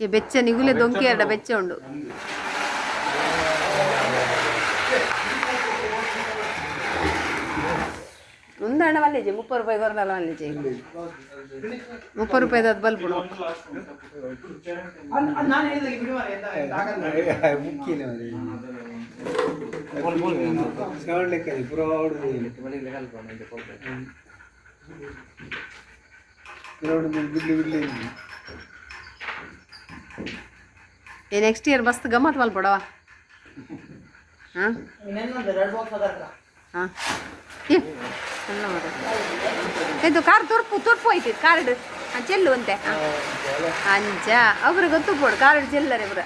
ಈ ಬೆಚ್ಚ ನಿಗುಲೆ ದೊಂಕಿ ಅಡ ಬೆಚ್ಚ ಉಂಡು ఉందండి మళ్ళీ 30 రూపాయలు కొరదాల మళ్ళీ 30 రూపాయలు అది బల్బు ನೆಕ್ಸ್ಟ್ ಇಯರ್ ಮಸ್ತ್ ಗಮ್ಮತ್ ಮಲ್ಪಡವ ಇದು ಕಾರ್ ತುರ್ಪು ಐತಿ ಕಾರ್ಡ್ ಚೆಲ್ಲು ಅಂತೆ ಅಂಚ ಅವ್ರಿಗೆ ತುಪ್ಪೋಡು ಕಾರ್ಡ್ ಚೆಲ್ಲರೆ ಇವ್ರ